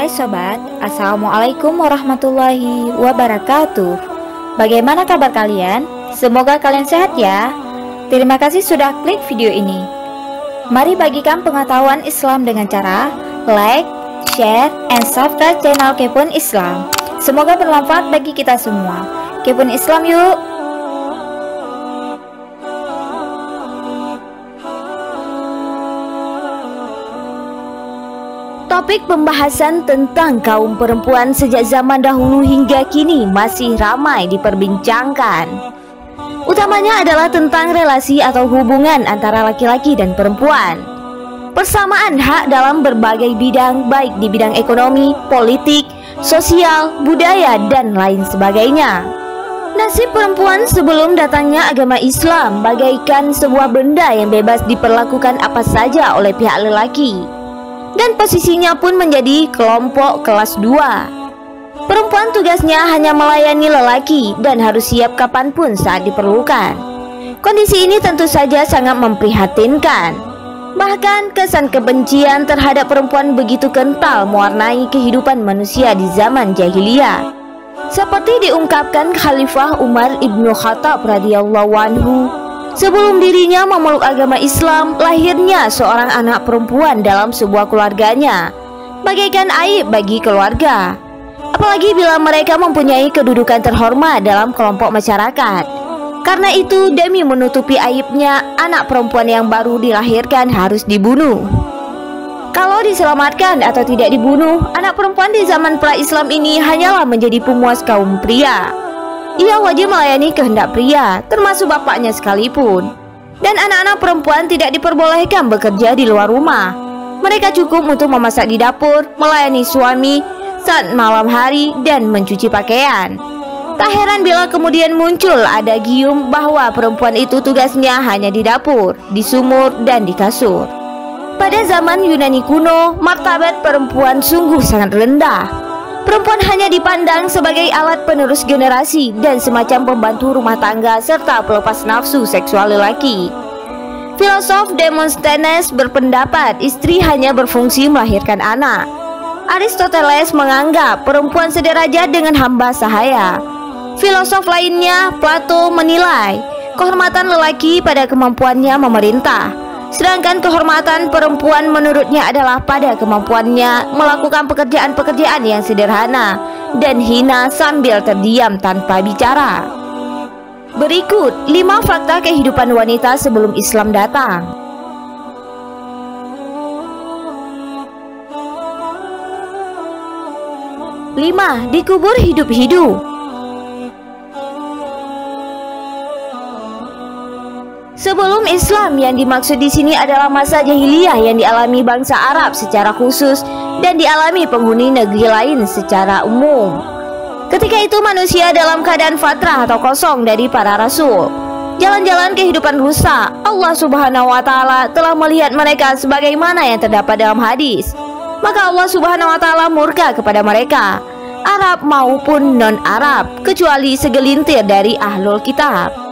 Hai sobat, Assalamualaikum warahmatullahi wabarakatuh. Bagaimana kabar kalian? Semoga kalian sehat ya. Terima kasih sudah klik video ini. Mari bagikan pengetahuan Islam dengan cara like, share, and subscribe channel Kepoin Islam. Semoga bermanfaat bagi kita semua. Kepoin Islam yuk. Topik pembahasan tentang kaum perempuan sejak zaman dahulu hingga kini masih ramai diperbincangkan. Utamanya adalah tentang relasi atau hubungan antara laki-laki dan perempuan. Persamaan hak dalam berbagai bidang, baik di bidang ekonomi, politik, sosial, budaya, dan lain sebagainya. Nasib perempuan sebelum datangnya agama Islam bagaikan sebuah benda yang bebas diperlakukan apa saja oleh pihak lelaki. Dan posisinya pun menjadi kelompok kelas 2. Perempuan tugasnya hanya melayani lelaki dan harus siap kapanpun saat diperlukan. Kondisi ini tentu saja sangat memprihatinkan. Bahkan kesan kebencian terhadap perempuan begitu kental mewarnai kehidupan manusia di zaman jahiliyah. Seperti diungkapkan Khalifah Umar ibnu Khattab radhiyallahu anhu, sebelum dirinya memeluk agama Islam, lahirnya seorang anak perempuan dalam sebuah keluarganya bagaikan aib bagi keluarga. Apalagi bila mereka mempunyai kedudukan terhormat dalam kelompok masyarakat. Karena itu, demi menutupi aibnya, anak perempuan yang baru dilahirkan harus dibunuh. Kalau diselamatkan atau tidak dibunuh, anak perempuan di zaman pra-Islam ini hanyalah menjadi pemuas kaum pria. Ia wajib melayani kehendak pria, termasuk bapaknya sekalipun. Dan anak-anak perempuan tidak diperbolehkan bekerja di luar rumah. Mereka cukup untuk memasak di dapur, melayani suami saat malam hari, dan mencuci pakaian. Tak heran bila kemudian muncul ada gium bahwa perempuan itu tugasnya hanya di dapur, di sumur, dan di kasur. Pada zaman Yunani kuno, martabat perempuan sungguh sangat rendah. Perempuan hanya dipandang sebagai alat penerus generasi dan semacam pembantu rumah tangga serta pelepas nafsu seksual lelaki. Filosof Demosthenes berpendapat istri hanya berfungsi melahirkan anak. Aristoteles menganggap perempuan sederajat dengan hamba sahaya. Filosof lainnya, Plato, menilai kehormatan lelaki pada kemampuannya memerintah. Sedangkan kehormatan perempuan menurutnya adalah pada kemampuannya melakukan pekerjaan-pekerjaan yang sederhana dan hina sambil terdiam tanpa bicara. Berikut 5 fakta kehidupan wanita sebelum Islam datang. 5. Dikubur hidup-hidup. Sebelum Islam, yang dimaksud di sini adalah masa jahiliyah yang dialami bangsa Arab secara khusus dan dialami penghuni negeri lain secara umum. Ketika itu manusia dalam keadaan fatrah atau kosong dari para rasul. Jalan-jalan kehidupan rusak. Allah Subhanahu wa taala telah melihat mereka sebagaimana yang terdapat dalam hadis. Maka Allah Subhanahu wa taala murka kepada mereka, Arab maupun non-Arab, kecuali segelintir dari ahlul kitab.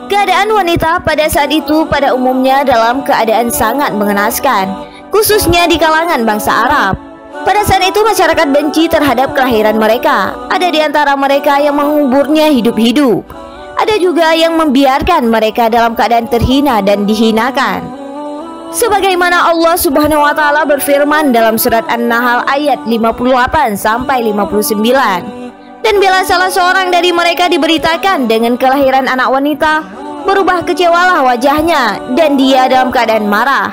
Keadaan wanita pada saat itu pada umumnya dalam keadaan sangat mengenaskan, khususnya di kalangan bangsa Arab. Pada saat itu masyarakat benci terhadap kelahiran mereka. Ada di antara mereka yang menguburnya hidup-hidup. Ada juga yang membiarkan mereka dalam keadaan terhina dan dihinakan. Sebagaimana Allah Subhanahu wa taala berfirman dalam surat An-Nahl ayat 58 sampai 59. Dan bila salah seorang dari mereka diberitakan dengan kelahiran anak wanita, berubah kecewalah wajahnya dan dia dalam keadaan marah.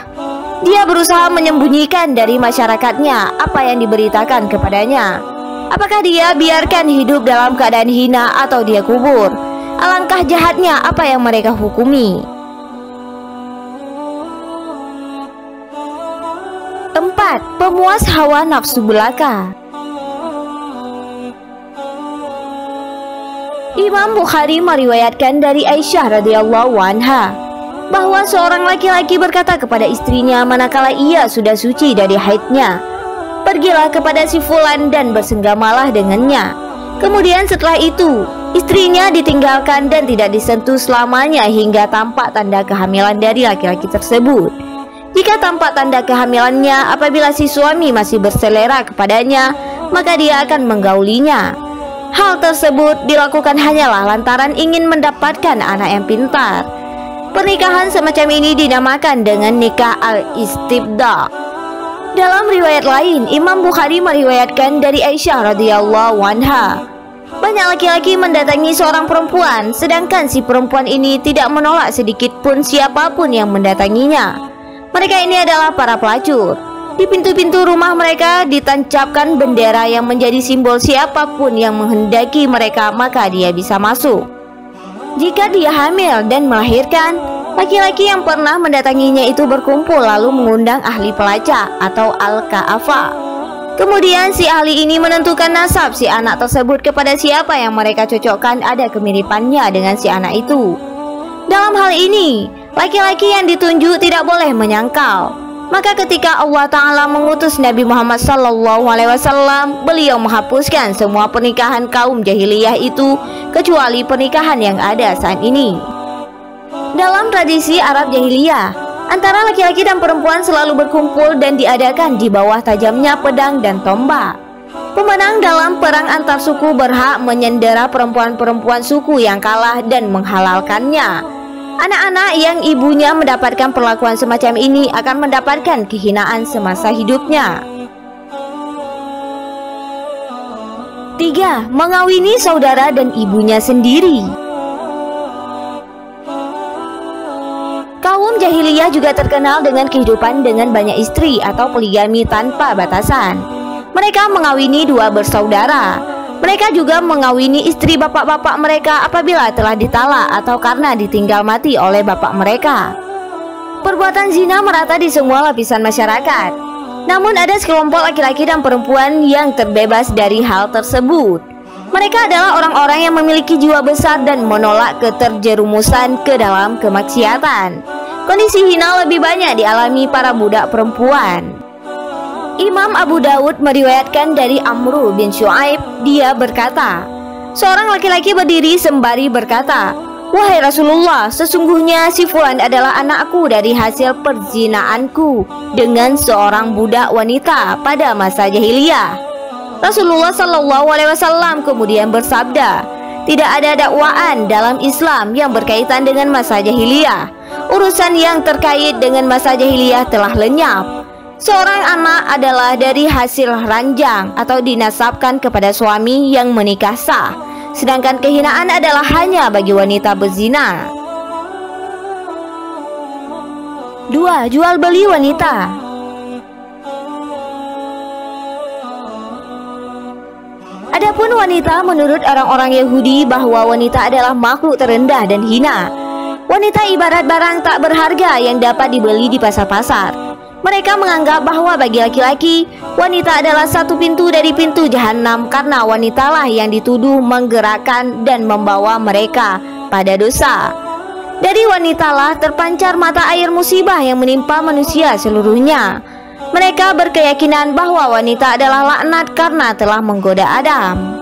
Dia berusaha menyembunyikan dari masyarakatnya apa yang diberitakan kepadanya. Apakah dia biarkan hidup dalam keadaan hina atau dia kubur? Alangkah jahatnya apa yang mereka hukumi. 4. Pemuas hawa nafsu belaka. Imam Bukhari meriwayatkan dari Aisyah radhiyallahu anha bahwa seorang laki-laki berkata kepada istrinya manakala ia sudah suci dari haidnya, "Pergilah kepada si fulan dan bersenggamalah dengannya." Kemudian setelah itu, istrinya ditinggalkan dan tidak disentuh selamanya hingga tampak tanda kehamilan dari laki-laki tersebut. Jika tampak tanda kehamilannya apabila si suami masih berselera kepadanya, maka dia akan menggaulinya. Hal tersebut dilakukan hanyalah lantaran ingin mendapatkan anak yang pintar. Pernikahan semacam ini dinamakan dengan nikah al-istibda. Dalam riwayat lain, Imam Bukhari meriwayatkan dari Aisyah radhiyallahu anha, banyak laki-laki mendatangi seorang perempuan, sedangkan si perempuan ini tidak menolak sedikit pun siapapun yang mendatanginya. Mereka ini adalah para pelacur. Di pintu-pintu rumah mereka ditancapkan bendera yang menjadi simbol siapapun yang menghendaki mereka, maka dia bisa masuk. Jika dia hamil dan melahirkan, laki-laki yang pernah mendatanginya itu berkumpul lalu mengundang ahli pelacak atau al-ka'afa. Kemudian si ahli ini menentukan nasab si anak tersebut kepada siapa yang mereka cocokkan ada kemiripannya dengan si anak itu. Dalam hal ini, laki-laki yang ditunjuk tidak boleh menyangkal. Maka ketika Allah Ta'ala mengutus Nabi Muhammad SAW, beliau menghapuskan semua pernikahan kaum jahiliyah itu kecuali pernikahan yang ada saat ini. Dalam tradisi Arab jahiliyah, antara laki-laki dan perempuan selalu berkumpul dan diadakan di bawah tajamnya pedang dan tombak. Pemenang dalam perang antar suku berhak menyendera perempuan-perempuan suku yang kalah dan menghalalkannya. Anak-anak yang ibunya mendapatkan perlakuan semacam ini akan mendapatkan kehinaan semasa hidupnya. 3. Mengawini saudara dan ibunya sendiri. Kaum jahiliyah juga terkenal dengan kehidupan dengan banyak istri atau poligami tanpa batasan. Mereka mengawini dua bersaudara. Mereka juga mengawini istri bapak-bapak mereka apabila telah ditalak atau karena ditinggal mati oleh bapak mereka. Perbuatan zina merata di semua lapisan masyarakat. Namun ada sekelompok laki-laki dan perempuan yang terbebas dari hal tersebut. Mereka adalah orang-orang yang memiliki jiwa besar dan menolak keterjerumusan ke dalam kemaksiatan. Kondisi hina lebih banyak dialami para budak perempuan. Imam Abu Dawud meriwayatkan dari Amru bin Shu'aib, dia berkata, seorang laki-laki berdiri sembari berkata, wahai Rasulullah, sesungguhnya si Fulan adalah anakku dari hasil perzinaanku dengan seorang budak wanita pada masa jahiliyah. Rasulullah SAW kemudian bersabda, tidak ada dakwaan dalam Islam yang berkaitan dengan masa jahiliyah. Urusan yang terkait dengan masa jahiliyah telah lenyap. Seorang anak adalah dari hasil ranjang atau dinasabkan kepada suami yang menikah sah, sedangkan kehinaan adalah hanya bagi wanita berzina. 2. Jual beli wanita. Adapun wanita, menurut orang-orang Yahudi bahwa wanita adalah makhluk terendah dan hina. Wanita ibarat barang tak berharga yang dapat dibeli di pasar-pasar. Mereka menganggap bahwa bagi laki-laki, wanita adalah satu pintu dari pintu jahanam karena wanitalah yang dituduh menggerakkan dan membawa mereka pada dosa. Dari wanitalah terpancar mata air musibah yang menimpa manusia seluruhnya. Mereka berkeyakinan bahwa wanita adalah laknat karena telah menggoda Adam.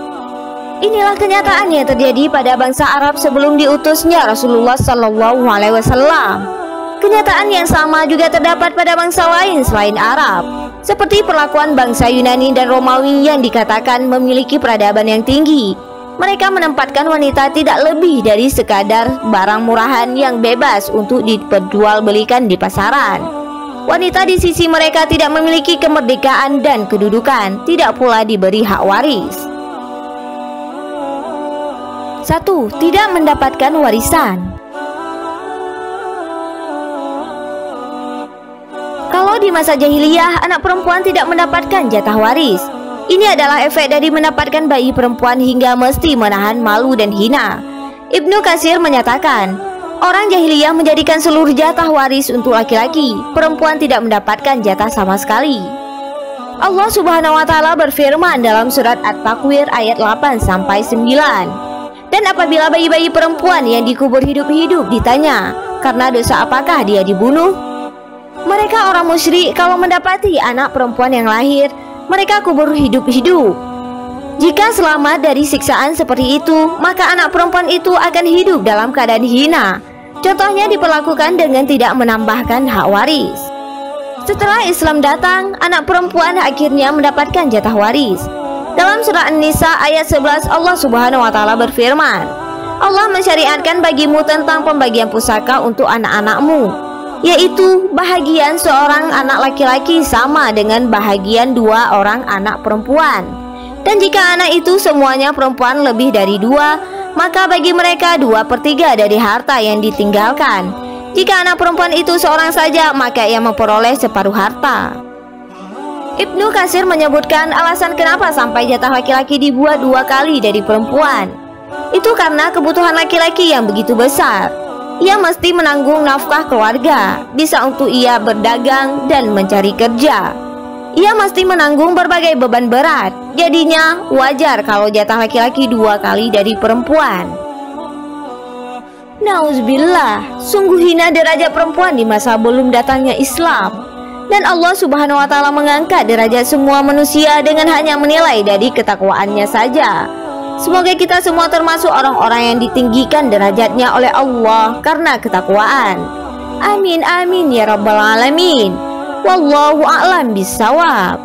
Inilah kenyataan yang terjadi pada bangsa Arab sebelum diutusnya Rasulullah SAW. Kenyataan yang sama juga terdapat pada bangsa lain selain Arab, seperti perlakuan bangsa Yunani dan Romawi yang dikatakan memiliki peradaban yang tinggi. Mereka menempatkan wanita tidak lebih dari sekadar barang murahan yang bebas untuk diperjualbelikan di pasaran. Wanita di sisi mereka tidak memiliki kemerdekaan dan kedudukan, tidak pula diberi hak waris. 1. Tidak mendapatkan warisan. Kalau di masa jahiliyah, anak perempuan tidak mendapatkan jatah waris. Ini adalah efek dari mendapatkan bayi perempuan hingga mesti menahan malu dan hina. Ibnu Katsir menyatakan, orang jahiliyah menjadikan seluruh jatah waris untuk laki-laki. Perempuan tidak mendapatkan jatah sama sekali. Allah Subhanahu wa Ta'ala berfirman dalam surat At-Takwir ayat 8-9. Dan apabila bayi-bayi perempuan yang dikubur hidup-hidup ditanya, karena dosa apakah dia dibunuh? Mereka orang musyrik kalau mendapati anak perempuan yang lahir, mereka kubur hidup-hidup. Jika selamat dari siksaan seperti itu, maka anak perempuan itu akan hidup dalam keadaan hina. Contohnya diperlakukan dengan tidak menambahkan hak waris. Setelah Islam datang, anak perempuan akhirnya mendapatkan jatah waris. Dalam surah An-Nisa ayat 11, Allah Subhanahu wa taala berfirman, Allah mensyariatkan bagimu tentang pembagian pusaka untuk anak-anakmu, yaitu bahagian seorang anak laki-laki sama dengan bahagian 2 orang anak perempuan. Dan jika anak itu semuanya perempuan lebih dari 2, maka bagi mereka 2/3 dari harta yang ditinggalkan. Jika anak perempuan itu seorang saja, maka ia memperoleh separuh harta. Ibnu Katsir menyebutkan alasan kenapa sampai jatah laki-laki dibuat 2 kali dari perempuan. Itu karena kebutuhan laki-laki yang begitu besar. Ia mesti menanggung nafkah keluarga, bisa untuk ia berdagang dan mencari kerja. Ia mesti menanggung berbagai beban berat. Jadinya wajar kalau jatah laki-laki 2 kali dari perempuan. Nauzubillah, sungguh hina derajat perempuan di masa belum datangnya Islam. Dan Allah Subhanahu wa taala mengangkat derajat semua manusia dengan hanya menilai dari ketakwaannya saja. Semoga kita semua termasuk orang-orang yang ditinggikan derajatnya oleh Allah karena ketakwaan. Amin amin ya rabbal alamin. Wallahu a'lam bishawab.